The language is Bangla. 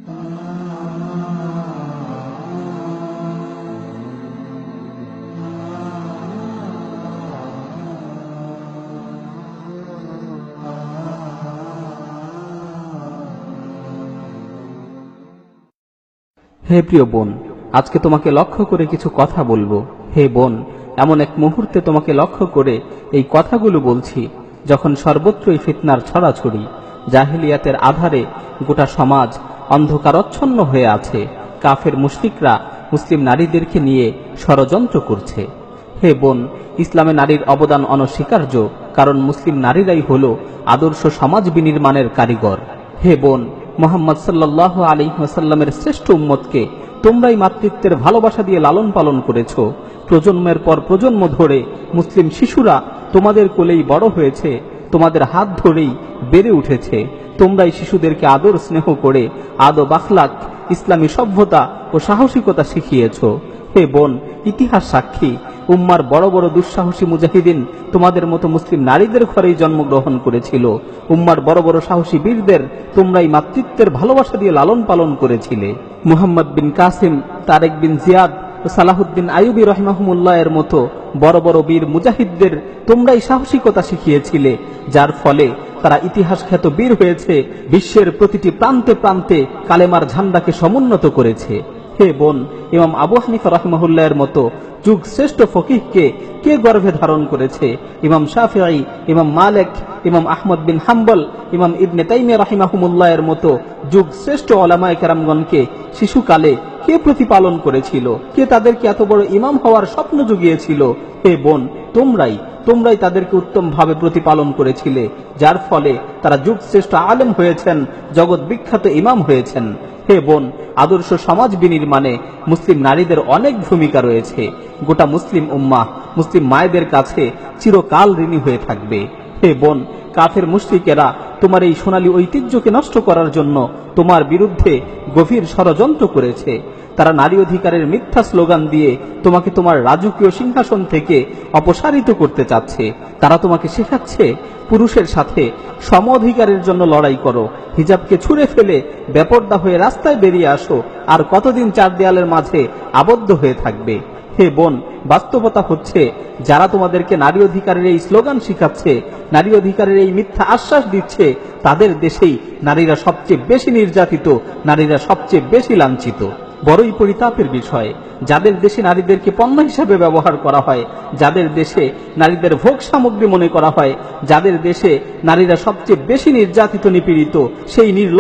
হে প্রিয় বোন, আজকে তোমাকে লক্ষ্য করে কিছু কথা বলবো। হে বোন, এমন এক মুহূর্তে তোমাকে লক্ষ্য করে এই কথাগুলো বলছি যখন সর্বত্রই ফিতনার ছড়াছড়ি, জাহিলিয়াতের আধারে গোটা সমাজ অন্ধকারচ্ছন্ন হয়ে আছে। কাফের মুশরিকরা মুসলিম নারীদেরকে নিয়ে ষড়যন্ত্র করছে। হে বোন, ইসলামে নারীর অবদান অনস্বীকার্য, কারণ মুসলিম নারীরাই হলো আদর্শ সমাজ বিনির্মাণের কারিগর। হে বোন, মুহাম্মদ সাল্লাল্লাহু আলাইহি ওয়াসাল্লামের শ্রেষ্ঠ উম্মতকে তোমরাই মাতৃত্বের ভালোবাসা দিয়ে লালন পালন করেছো। প্রজন্মের পর প্রজন্ম ধরে মুসলিম শিশুরা তোমাদের কোলেই বড় হয়েছে, তোমাদের হাত ধরেই বেড়ে উঠেছে। তোমরাই শিশুদেরকে আদর স্নেহ করে আদব আখলাক, ইসলামী সভ্যতা ও সাহসিকতা শিখিয়েছো। হে বোন, ইতিহাস সাক্ষী, উম্মার বড় বড় দুঃসাহসী মুজাহিদিন তোমাদের মতো মুসলিম নারীদের ঘরেই জন্মগ্রহণ করেছিল। উম্মার বড় বড় সাহসী বীরদের তোমরাই মাতৃত্বের ভালোবাসা দিয়ে লালন পালন করেছিলে। মুহাম্মদ বিন কাসিম, তারেক বিন জিয়াদ ও সালাহুদ্দিন আইয়ুবী রাহিমাহুমুল্লাহ এর মতো বড় বড় বীর মুজাহিদদের তোমরাই সাহসিকতা শিখিয়েছিলে, যার ফলে তারা ইতিহাস খ্যাত বীর হয়েছে, বিশ্বের প্রতিটি প্রান্তে প্রান্তে কালেমার ঝান্ডাকে সমুন্নত করেছে। হে বোন, ইমাম আবু হানিফা রাহিমাহুল্লাহ এর মতো যুগ শ্রেষ্ঠ ফকিহকে কে গর্ভে ধারণ করেছে? ইমাম শাফিঈ, ইমাম মালিক, ইমাম আহমদ বিন হাম্বল, ইমাম ইবনে তাইমিয়া রাহিমাহুমুল্লাহ এর মতো যুগ শ্রেষ্ঠ ওলামায়ে কেরামগণকে শিশুকালে কে প্রতিপালন করেছিল? কে তাদেরকে এত বড় ইমাম হওয়ার স্বপ্ন জুগিয়েছিল? হে বোন, তোমরাই তাদেরকে উত্তম ভাবে প্রতিপালন করেছিলে, যার ফলে তারা যুগ শ্রেষ্ঠ আলেম হয়েছেন, জগৎ বিখ্যাত ইমাম হয়েছেন। হে বোন, আদর্শ সমাজ বিনির্মাণে মুসলিম নারীদের অনেক ভূমিকা রয়েছে। গোটা মুসলিম উম্মাহ মুসলিম মায়েদের কাছে চিরকাল ঋণী হয়ে থাকবে। হে বোন, কাফের মুশরিকেরা তোমার এই সোনালী ঐতিহ্যকে নষ্ট করার জন্য তোমার বিরুদ্ধে গভীর ষড়যন্ত্র করেছে। তারা নারী অধিকারের মিথ্যা স্লোগান দিয়ে তোমাকে তোমার রাজকীয় সিংহাসন থেকে অপসারিত করতে চাচ্ছে। তারা তোমাকে শেখাচ্ছে পুরুষের সাথে সম অধিকারের জন্য লড়াই করো, হিজাবকে ছুঁড়ে ফেলে বেপর্দা হয়ে রাস্তায় বেরিয়ে আসো, আর কতদিন চার দেয়ালের মাঝে আবদ্ধ হয়ে থাকবে? হে বোন, বাস্তবতা হচ্ছে যারা তোমাদেরকে নারী অধিকারের এই স্লোগান শিখাচ্ছে, নারী অধিকারের এই মিথ্যা আশ্বাস দিচ্ছে, তাদের দেশেই নারীরা সবচেয়ে বেশি নির্যাতিত, নারীরা সবচেয়ে বেশি লাঞ্ছিত। বড়ই পরিতাপের বিষয়, যাদের দেশে নারীদেরকে পণ্য হিসাবে ব্যবহার করা হয়, যাদের দেশে নারীদের ভোগ সামগ্রী মনে করা হয়, যাদের দেশে নারীরা সবচেয়ে বেশি নির্যাতিত নিপীড়িত, সেই